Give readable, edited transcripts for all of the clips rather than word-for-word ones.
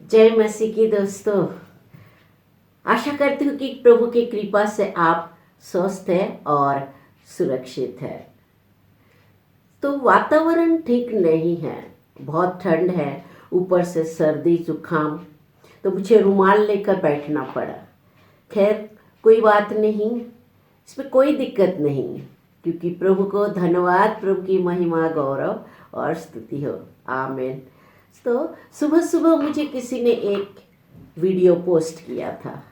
जय मसीह की दोस्तों। आशा करती हूँ कि प्रभु की कृपा से आप स्वस्थ हैं और सुरक्षित हैं। तो वातावरण ठीक नहीं है, बहुत ठंड है, ऊपर से सर्दी जुकाम, तो मुझे रुमाल लेकर बैठना पड़ा। खैर कोई बात नहीं, इसमें कोई दिक्कत नहीं, क्योंकि प्रभु को धन्यवाद, प्रभु की महिमा गौरव और स्तुति हो। आमीन। तो सुबह सुबह मुझे किसी ने एक वीडियो पोस्ट किया था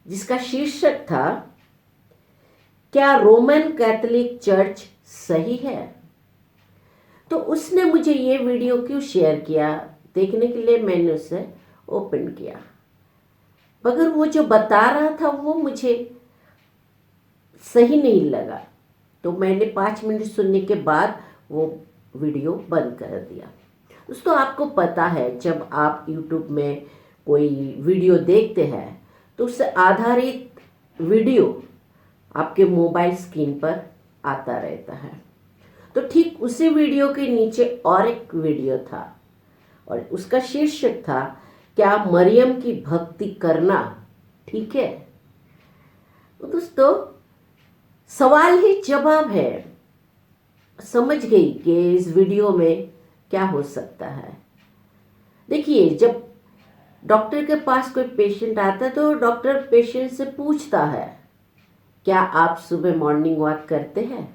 जिसका शीर्षक था, क्या रोमन कैथोलिक चर्च सही है। तो उसने मुझे ये वीडियो क्यों शेयर किया, देखने के लिए मैंने उसे ओपन किया, मगर वो जो बता रहा था वो मुझे सही नहीं लगा। तो मैंने 5 मिनट सुनने के बाद वो वीडियो बंद कर दिया। दोस्तों, आपको पता है जब आप YouTube में कोई वीडियो देखते हैं तो उससे आधारित वीडियो आपके मोबाइल स्क्रीन पर आता रहता है। तो ठीक उसी वीडियो के नीचे और एक वीडियो था और उसका शीर्षक था, क्या मरियम की भक्ति करना ठीक है। तो दोस्तों, सवाल ही जवाब है। समझ गई कि इस वीडियो में क्या हो सकता है। देखिए, जब डॉक्टर के पास कोई पेशेंट आता है तो डॉक्टर पेशेंट से पूछता है, क्या आप सुबह मॉर्निंग वॉक करते हैं।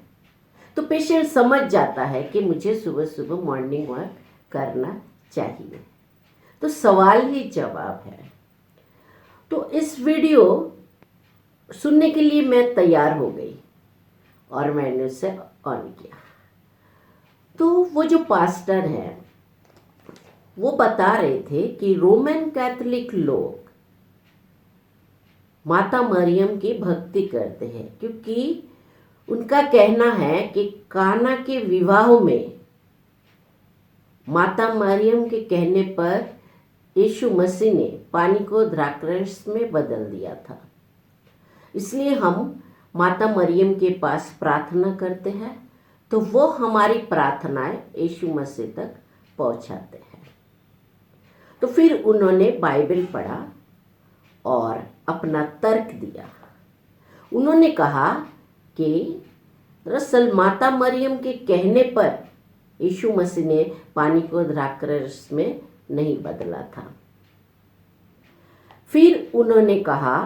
तो पेशेंट समझ जाता है कि मुझे सुबह सुबह मॉर्निंग वॉक करना चाहिए। तो सवाल ही जवाब है। तो इस वीडियो सुनने के लिए मैं तैयार हो गई और मैंने उसे ऑन किया। तो वो जो पास्टर है वो बता रहे थे कि रोमन कैथोलिक लोग माता मरियम की भक्ति करते हैं, क्योंकि उनका कहना है कि काना के विवाह में माता मरियम के कहने पर यीशु मसीह ने पानी को द्राक्षरस में बदल दिया था। इसलिए हम माता मरियम के पास प्रार्थना करते हैं तो वो हमारी प्रार्थनाएं यीशु मसीह तक पहुंचाते हैं। तो फिर उन्होंने बाइबल पढ़ा और अपना तर्क दिया। उन्होंने कहा कि दरअसल माता मरियम के कहने पर यीशु मसीह ने पानी को द्राक्षरस में नहीं बदला था। फिर उन्होंने कहा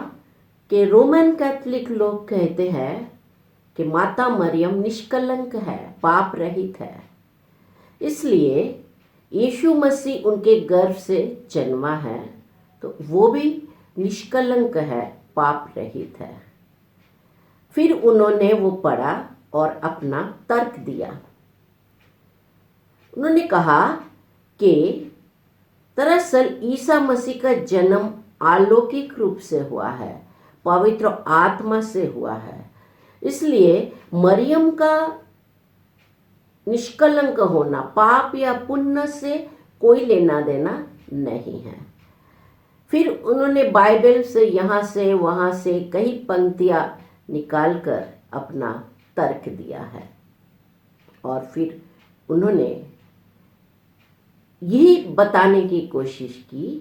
कि रोमन कैथोलिक लोग कहते हैं कि माता मरियम निष्कलंक है, पाप रहित है, इसलिए यीशु मसीह उनके गर्भ से जन्मा है तो वो भी निष्कलंक है, पाप रहित है। फिर उन्होंने वो पढ़ा और अपना तर्क दिया। उन्होंने कहा कि दरअसल ईसा मसीह का जन्म अलौकिक रूप से हुआ है, पवित्र आत्मा से हुआ है, इसलिए मरियम का निष्कलंक होना पाप या पुण्य से कोई लेना देना नहीं है। फिर उन्होंने बाइबल से यहाँ से वहाँ से कई पंक्तियाँ निकालकर अपना तर्क दिया है और फिर उन्होंने यही बताने की कोशिश की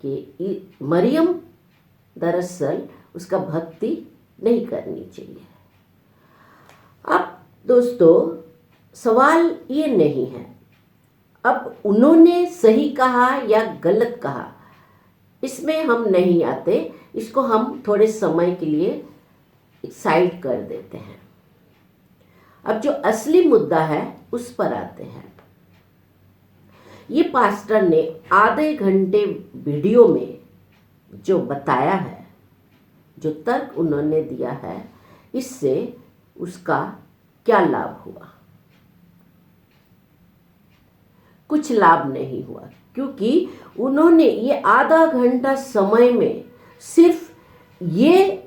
कि मरियम दरअसल उसका भक्ति नहीं करनी चाहिए। अब दोस्तों, सवाल ये नहीं है अब उन्होंने सही कहा या गलत कहा, इसमें हम नहीं आते, इसको हम थोड़े समय के लिए साइड कर देते हैं। अब जो असली मुद्दा है उस पर आते हैं। ये पास्टर ने आधे घंटे वीडियो में जो बताया है, जो तर्क उन्होंने दिया है, इससे उसका क्या लाभ हुआ। कुछ लाभ नहीं हुआ, क्योंकि उन्होंने ये आधा घंटा समय में सिर्फ ये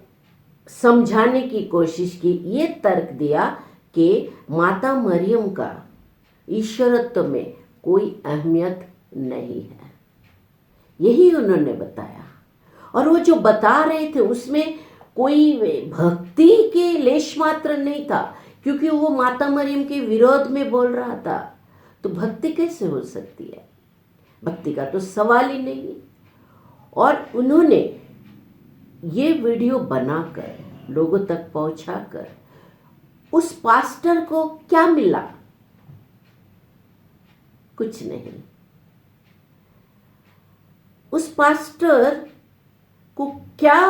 समझाने की कोशिश की, ये तर्क दिया कि माता मरियम का ईश्वरत्व में कोई अहमियत नहीं है। यही उन्होंने बताया। और वो जो बता रहे थे उसमें कोई भक्ति के लेश मात्र नहीं था, क्योंकि वो माता मरियम के विरोध में बोल रहा था। तो भक्ति कैसे हो सकती है। भक्ति का तो सवाल ही नहीं। और उन्होंने ये वीडियो बनाकर लोगों तक पहुंचाकर उस पास्टर को क्या मिला? कुछ नहीं। उस पास्टर को क्या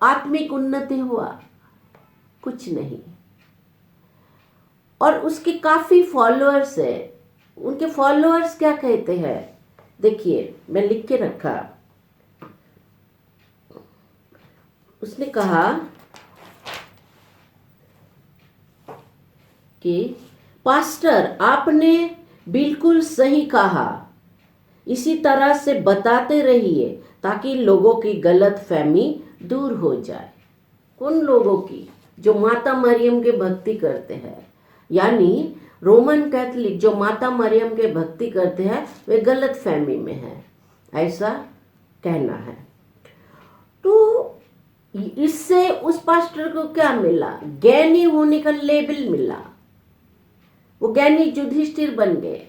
आत्मिक उन्नति हुआ? कुछ नहीं। और उसके काफी फॉलोअर्स है। उनके फॉलोअर्स क्या कहते हैं, देखिए मैं लिख के रखा। उसने कहा कि पास्टर आपने बिल्कुल सही कहा, इसी तरह से बताते रहिए ताकि लोगों की गलत फहमी दूर हो जाए। उन लोगों की जो माता मरियम के भक्ति करते हैं, यानी रोमन कैथोलिक जो माता मरियम के भक्ति करते हैं, वे गलत फहमी में है, ऐसा कहना है। तो इससे उस पास्टर को क्या मिला? ज्ञानी होने का लेबल मिला। वो ज्ञानी युधिष्ठिर बन गए,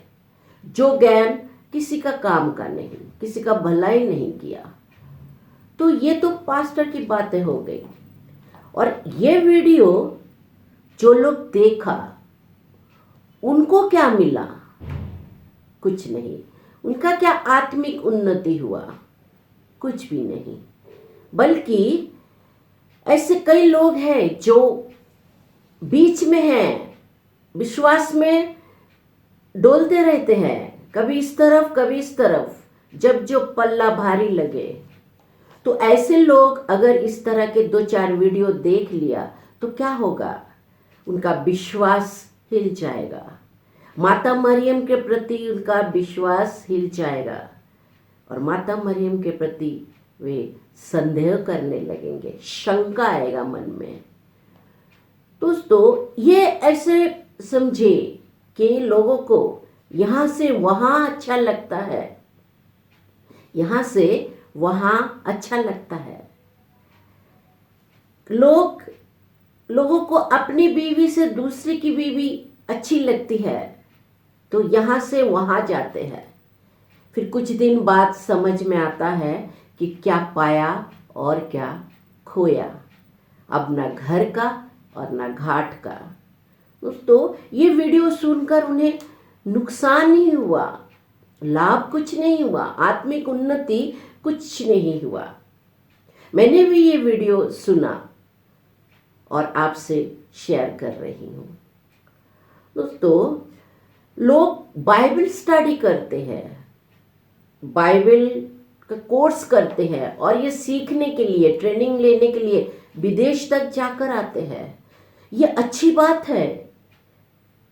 जो ज्ञान किसी का काम का नहीं, किसी का भलाई नहीं किया। तो ये तो पास्टर की बातें हो गई। और ये वीडियो जो लोग देखा, उनको क्या मिला? कुछ नहीं। उनका क्या आत्मिक उन्नति हुआ? कुछ भी नहीं। बल्कि ऐसे कई लोग हैं जो बीच में हैं, विश्वास में डोलते रहते हैं, कभी इस तरफ कभी इस तरफ, जब जो पल्ला भारी लगे। तो ऐसे लोग अगर इस तरह के 2-4 वीडियो देख लिया तो क्या होगा? उनका विश्वास हिल जाएगा, माता मरियम के प्रति उनका विश्वास हिल जाएगा और माता मरियम के प्रति वे संदेह करने लगेंगे, शंका आएगा मन में। दोस्तों, ये ऐसे समझे कि लोगों को यहाँ से वहाँ अच्छा लगता है, यहाँ से वहाँ अच्छा लगता है। लोगों को अपनी बीवी से दूसरी की बीवी अच्छी लगती है, तो यहाँ से वहाँ जाते हैं। फिर कुछ दिन बाद समझ में आता है कि क्या पाया और क्या खोया, अब ना घर का और ना घाट का। दोस्तों, ये वीडियो सुनकर उन्हें नुकसान ही हुआ, लाभ कुछ नहीं हुआ, आत्मिक उन्नति कुछ नहीं हुआ। मैंने भी ये वीडियो सुना और आपसे शेयर कर रही हूँ। दोस्तों, लोग बाइबल स्टडी करते हैं, बाइबल का कोर्स करते हैं और ये सीखने के लिए, ट्रेनिंग लेने के लिए विदेश तक जाकर आते हैं। ये अच्छी बात है।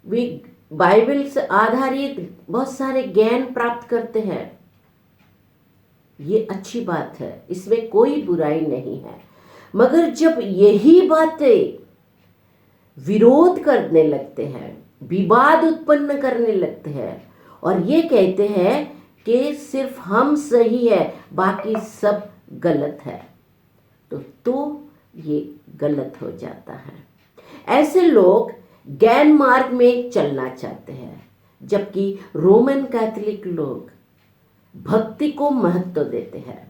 वे बाइबल से आधारित बहुत सारे ज्ञान प्राप्त करते हैं, ये अच्छी बात है, इसमें कोई बुराई नहीं है। मगर जब यही बातें विरोध करने लगते हैं, विवाद उत्पन्न करने लगते हैं और ये कहते हैं कि सिर्फ हम सही है, बाकी सब गलत है, तो ये गलत हो जाता है। ऐसे लोग ज्ञान मार्ग में चलना चाहते हैं, जबकि रोमन कैथोलिक लोग भक्ति को महत्व देते हैं।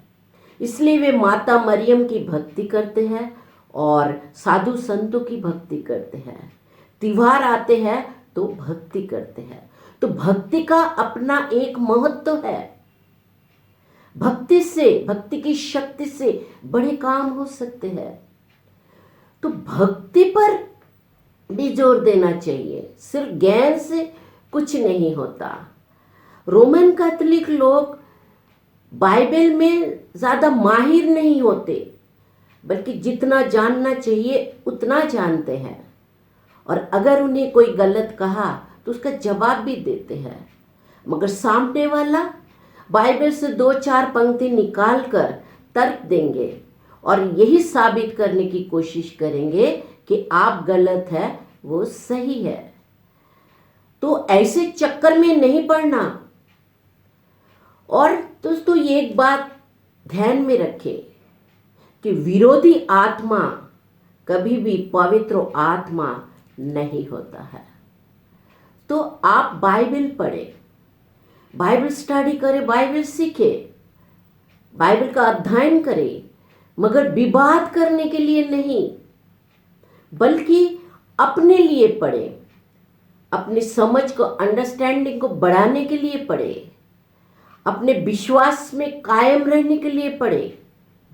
इसलिए वे माता मरियम की भक्ति करते हैं और साधु संतों की भक्ति करते हैं। त्योहार आते हैं तो भक्ति करते हैं। तो भक्ति का अपना एक महत्व है। भक्ति की शक्ति से बड़े काम हो सकते हैं। तो भक्ति पर भी जोर देना चाहिए, सिर्फ ज्ञान से कुछ नहीं होता। रोमन कैथोलिक लोग बाइबल में ज़्यादा माहिर नहीं होते, बल्कि जितना जानना चाहिए उतना जानते हैं और अगर उन्हें कोई गलत कहा तो उसका जवाब भी देते हैं। मगर सामने वाला बाइबल से 2-4 पंक्ति निकाल कर तर्क देंगे और यही साबित करने की कोशिश करेंगे कि आप गलत है, वो सही है। तो ऐसे चक्कर में नहीं पड़ना। और दोस्तों, ये एक बात ध्यान में रखें कि विरोधी आत्मा कभी भी पवित्र आत्मा नहीं होता है। तो आप बाइबल पढ़ें, बाइबल स्टडी करे, बाइबल सीखे, बाइबल का अध्ययन करे, मगर विवाद करने के लिए नहीं, बल्कि अपने लिए पढ़े, अपनी समझ को, अंडरस्टैंडिंग को बढ़ाने के लिए पढ़े, अपने विश्वास में कायम रहने के लिए पढ़े,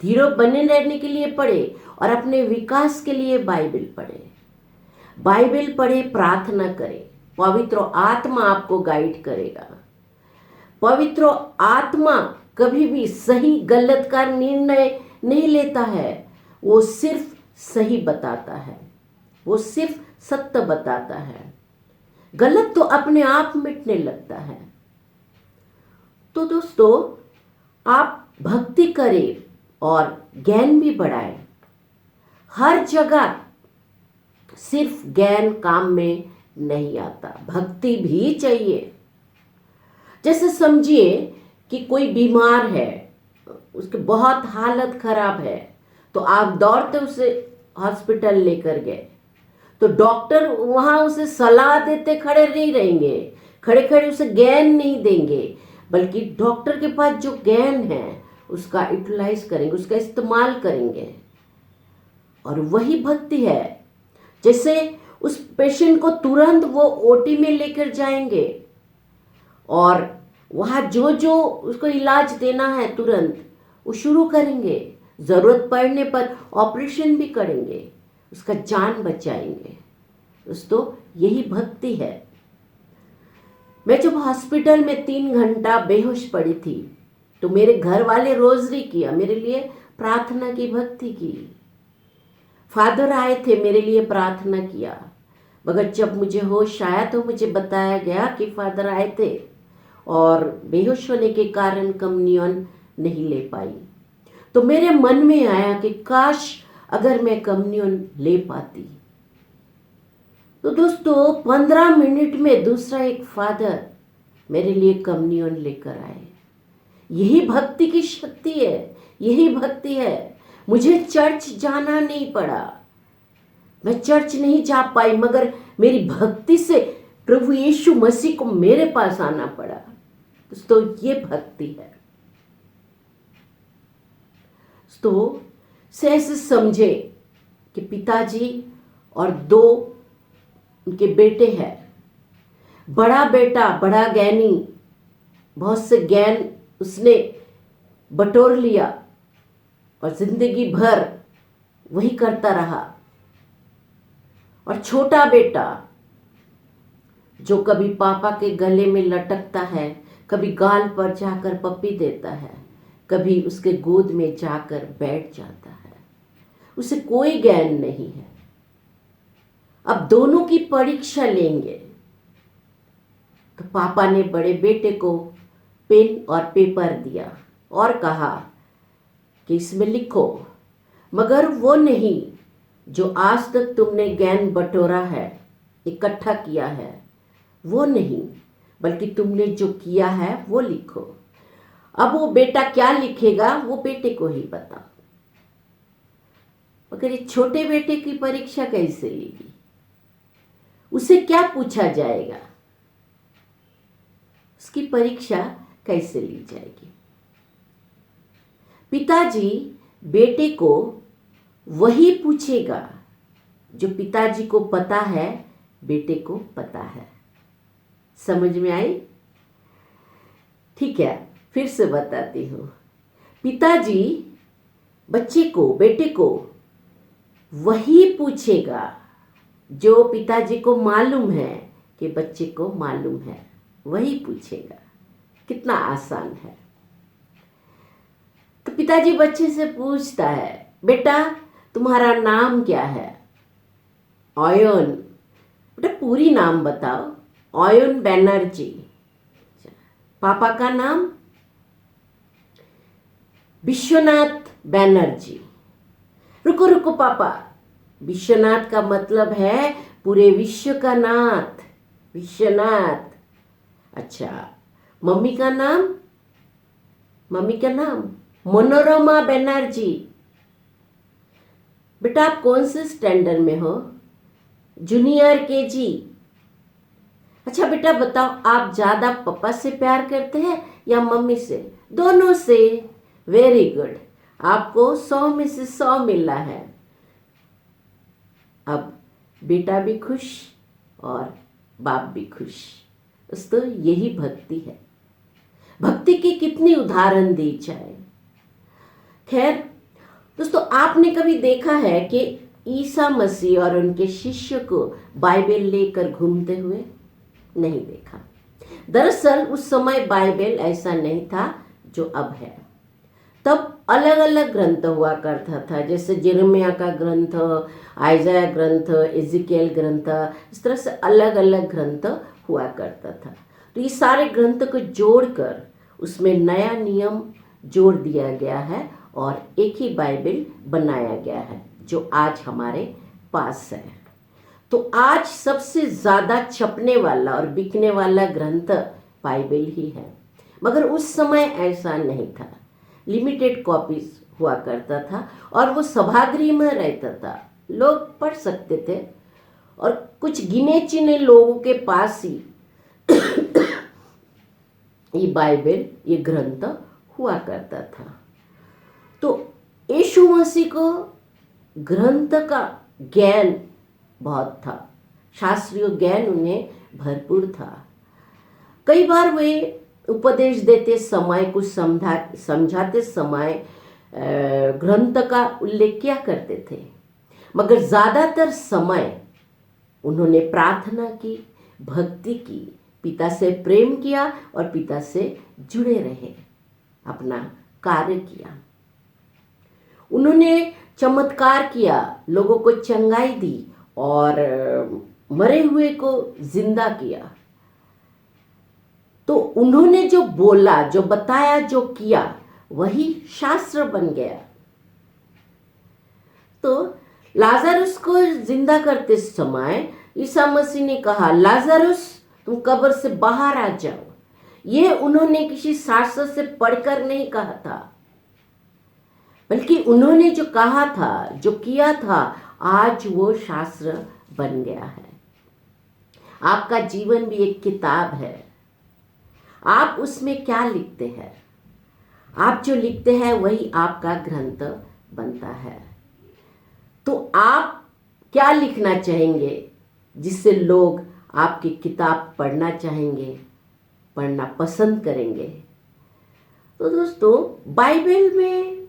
धीरे बने रहने के लिए पढ़े और अपने विकास के लिए बाइबल पढ़े। बाइबल पढ़े, प्रार्थना करें, पवित्र आत्मा आपको गाइड करेगा। पवित्र आत्मा कभी भी सही गलत का निर्णय नहीं लेता है, वो सिर्फ सही बताता है, वो सिर्फ सत्य बताता है। गलत तो अपने आप मिटने लगता है। तो दोस्तों, आप भक्ति करें और ज्ञान भी बढ़ाएं। हर जगह सिर्फ ज्ञान काम में नहीं आता, भक्ति भी चाहिए। जैसे समझिए कि कोई बीमार है, उसकी बहुत हालत खराब है, तो आप दौड़ते उसे हॉस्पिटल लेकर गए, तो डॉक्टर वहां उसे सलाह देते खड़े नहीं रहेंगे, खड़े खड़े उसे ज्ञान नहीं देंगे, बल्कि डॉक्टर के पास जो ज्ञान है उसका यूटिलाइज करेंगे, उसका इस्तेमाल करेंगे। और वही भक्ति है। जैसे उस पेशेंट को तुरंत वो ओटी में लेकर जाएंगे और वहाँ जो जो उसको इलाज देना है तुरंत वो शुरू करेंगे, ज़रूरत पड़ने पर ऑपरेशन भी करेंगे, उसका जान बचाएंगे। दोस्तों, यही भक्ति है। मैं जब हॉस्पिटल में 3 घंटा बेहोश पड़ी थी, तो मेरे घर वाले रोजरी किया, मेरे लिए प्रार्थना की, भक्ति की। फादर आए थे, मेरे लिए प्रार्थना किया, मगर जब मुझे होश आया तो मुझे बताया गया कि फादर आए थे और बेहोश होने के कारण कम्युनियन नहीं ले पाई। तो मेरे मन में आया कि काश अगर मैं कम्युनियन ले पाती। तो दोस्तों, 15 मिनट में दूसरा एक फादर मेरे लिए कम्युनियन लेकर आए। यही भक्ति की शक्ति है, यही भक्ति है। मुझे चर्च जाना नहीं पड़ा, मैं चर्च नहीं जा पाई, मगर मेरी भक्ति से प्रभु यीशु मसीह को मेरे पास आना पड़ा। दोस्तों, ये भक्ति है। तो से ऐसे समझे कि पिताजी और 2 उनके बेटे हैं। बड़ा बेटा बड़ा ज्ञानी, बहुत से ज्ञान उसने बटोर लिया और जिंदगी भर वही करता रहा। और छोटा बेटा जो कभी पापा के गले में लटकता है, कभी गाल पर जाकर पप्पी देता है, कभी उसके गोद में जाकर बैठ जाता है, उसे कोई ज्ञान नहीं है। अब दोनों की परीक्षा लेंगे। तो पापा ने बड़े बेटे को पेन और पेपर दिया और कहा कि इसमें लिखो, मगर वो नहीं जो आज तक तुमने ज्ञान बटोरा है, इकट्ठा किया है, वो नहीं, बल्कि तुमने जो किया है वो लिखो। अब वो बेटा क्या लिखेगा वो बेटे को ही पता। मगर ये छोटे बेटे की परीक्षा कैसे लेगी? उसे क्या पूछा जाएगा? उसकी परीक्षा कैसे ली जाएगी? पिताजी बेटे को वही पूछेगा जो पिताजी को पता है, बेटे को पता है। समझ में आई? ठीक है, फिर से बताती हूँ। पिताजी बच्चे को, बेटे को वही पूछेगा जो पिताजी को मालूम है कि बच्चे को मालूम है, वही पूछेगा। कितना आसान है। तो पिताजी बच्चे से पूछता है, बेटा तुम्हारा नाम क्या है? ऑयन। बेटा पूरी नाम बताओ। ऑयन बैनर्जी। पापा का नाम? विश्वनाथ बैनर्जी। रुको रुको पापा, विश्वनाथ का मतलब है पूरे विश्व का नाथ, विश्वनाथ। अच्छा, मम्मी का नाम? मम्मी का नाम मनोरमा बैनर्जी। बेटा आप कौन से स्टैंडर्ड में हो? Junior KG. अच्छा बेटा बताओ, आप ज़्यादा पापा से प्यार करते हैं या मम्मी से? दोनों से। वेरी गुड, आपको 100 में से 100 मिला है। अब बेटा भी खुश और बाप भी खुश। दोस्तों यही भक्ति है। भक्ति की कितनी उदाहरण दी जाए। खैर दोस्तों, आपने कभी देखा है कि ईसा मसीह और उनके शिष्य को बाइबल लेकर घूमते हुए? नहीं देखा। दरअसल उस समय बाइबल ऐसा नहीं था जो अब है। तब अलग अलग ग्रंथ हुआ करता था, जैसे यिर्मयाह का ग्रंथ, आइज़ाया ग्रंथ, एजिकियल ग्रंथ, इस तरह से अलग अलग ग्रंथ हुआ करता था। तो ये सारे ग्रंथ को जोड़कर उसमें नया नियम जोड़ दिया गया है और एक ही बाइबल बनाया गया है जो आज हमारे पास है। तो आज सबसे ज़्यादा छपने वाला और बिकने वाला ग्रंथ बाइबल ही है। मगर उस समय ऐसा नहीं था। लिमिटेड कॉपीज हुआ करता था और वो सभागृह में रहता था, लोग पढ़ सकते थे और कुछ गिने चुने लोगों के पास ही ये बाइबल, ये ग्रंथ हुआ करता था। तो यीशु मसीह को ग्रंथ का ज्ञान बहुत था, शास्त्रीय ज्ञान उन्हें भरपूर था। कई बार वे उपदेश देते समय, कुछ समझाते समय ग्रंथ का उल्लेख किया करते थे, मगर ज़्यादातर समय उन्होंने प्रार्थना की, भक्ति की, पिता से प्रेम किया और पिता से जुड़े रहे, अपना कार्य किया। उन्होंने चमत्कार किया, लोगों को चंगाई दी और मरे हुए को जिंदा किया। तो उन्होंने जो बोला, जो बताया, जो किया, वही शास्त्र बन गया। तो लाजरुस को जिंदा करते समय ईसा मसीह ने कहा, लाजरुस तुम कब्र से बाहर आ जाओ। ये उन्होंने किसी शास्त्र से पढ़कर नहीं कहा था, बल्कि उन्होंने जो कहा था, जो किया था, आज वो शास्त्र बन गया है। आपका जीवन भी एक किताब है। आप उसमें क्या लिखते हैं? आप जो लिखते हैं वही आपका ग्रंथ बनता है। तो आप क्या लिखना चाहेंगे जिससे लोग आपकी किताब पढ़ना चाहेंगे, पढ़ना पसंद करेंगे? तो दोस्तों, बाइबल में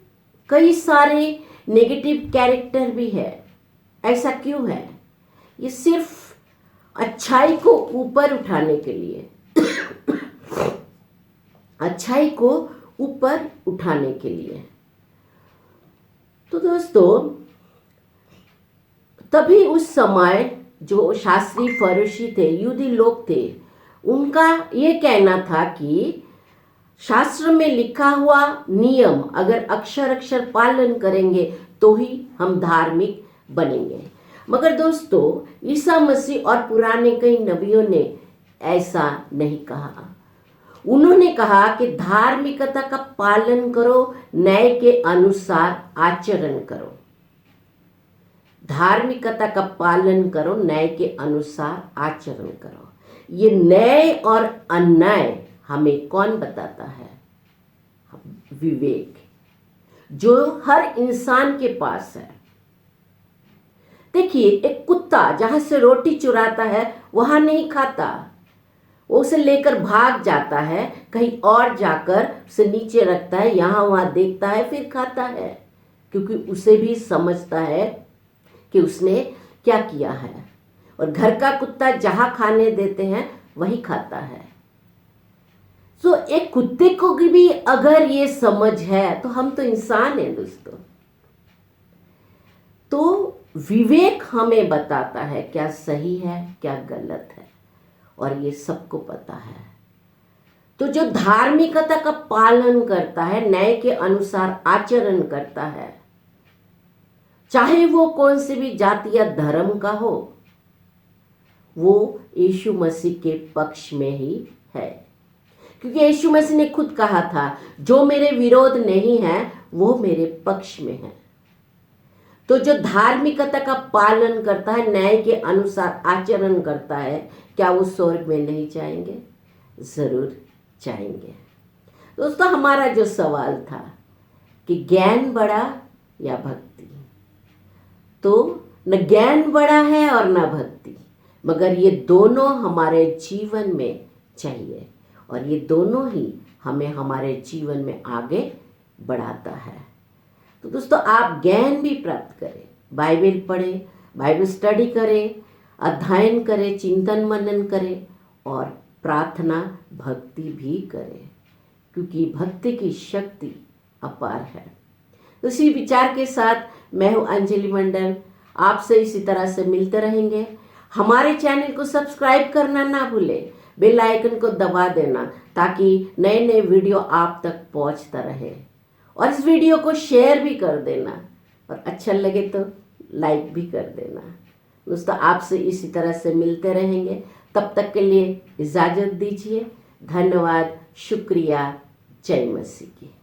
कई सारे नेगेटिव कैरेक्टर भी है। ऐसा क्यों है? ये सिर्फ अच्छाई को ऊपर उठाने के लिए अच्छाई को ऊपर उठाने के लिए। तो दोस्तों, तभी उस समय जो शास्त्री फरीसी थे, यहूदी लोग थे, उनका ये कहना था कि शास्त्र में लिखा हुआ नियम अगर अक्षर अक्षर पालन करेंगे तो ही हम धार्मिक बनेंगे। मगर दोस्तों, ईसा मसीह और पुराने कई नबियों ने ऐसा नहीं कहा। उन्होंने कहा कि धार्मिकता का पालन करो, न्याय के अनुसार आचरण करो। धार्मिकता का पालन करो, न्याय के अनुसार आचरण करो। ये न्याय और अन्याय हमें कौन बताता है? विवेक, जो हर इंसान के पास है। देखिए, एक कुत्ता जहां से रोटी चुराता है वहां नहीं खाता, वो उसे लेकर भाग जाता है, कहीं और जाकर उसे नीचे रखता है, यहाँ वहाँ देखता है, फिर खाता है, क्योंकि उसे भी समझता है कि उसने क्या किया है। और घर का कुत्ता जहाँ खाने देते हैं वही खाता है। तो एक कुत्ते को भी अगर ये समझ है तो हम तो इंसान हैं दोस्तों। तो विवेक हमें बताता है क्या सही है, क्या गलत है, और ये सबको पता है। तो जो धार्मिकता का पालन करता है, न्याय के अनुसार आचरण करता है, चाहे वो कौन सी भी जाति या धर्म का हो, वो यीशु मसीह के पक्ष में ही है। क्योंकि यीशु मसीह ने खुद कहा था, जो मेरे विरोध नहीं है वो मेरे पक्ष में है। तो जो धार्मिकता का पालन करता है, न्याय के अनुसार आचरण करता है, क्या वो स्वर्ग में नहीं जाएंगे? जरूर जाएंगे। दोस्तों, हमारा जो सवाल था कि ज्ञान बड़ा या भक्ति, तो न ज्ञान बड़ा है और न भक्ति, मगर ये दोनों हमारे जीवन में चाहिए और ये दोनों ही हमें हमारे जीवन में आगे बढ़ाता है। तो दोस्तों, आप ज्ञान भी प्राप्त करें, बाइबल पढ़ें, बाइबल स्टडी करें, अध्ययन करें, चिंतन मनन करें और प्रार्थना भक्ति भी करें, क्योंकि भक्ति की शक्ति अपार है। तो इसी विचार के साथ मैं हूँ अंजलि मंडल, आपसे इसी तरह से मिलते रहेंगे। हमारे चैनल को सब्सक्राइब करना ना भूलें, बेल आइकन को दबा देना ताकि नए नए वीडियो आप तक पहुंचता रहे, और इस वीडियो को शेयर भी कर देना और अच्छा लगे तो लाइक भी कर देना। दोस्तों, आपसे इसी तरह से मिलते रहेंगे, तब तक के लिए इजाज़त दीजिए। धन्यवाद, शुक्रिया, जय मसीह की।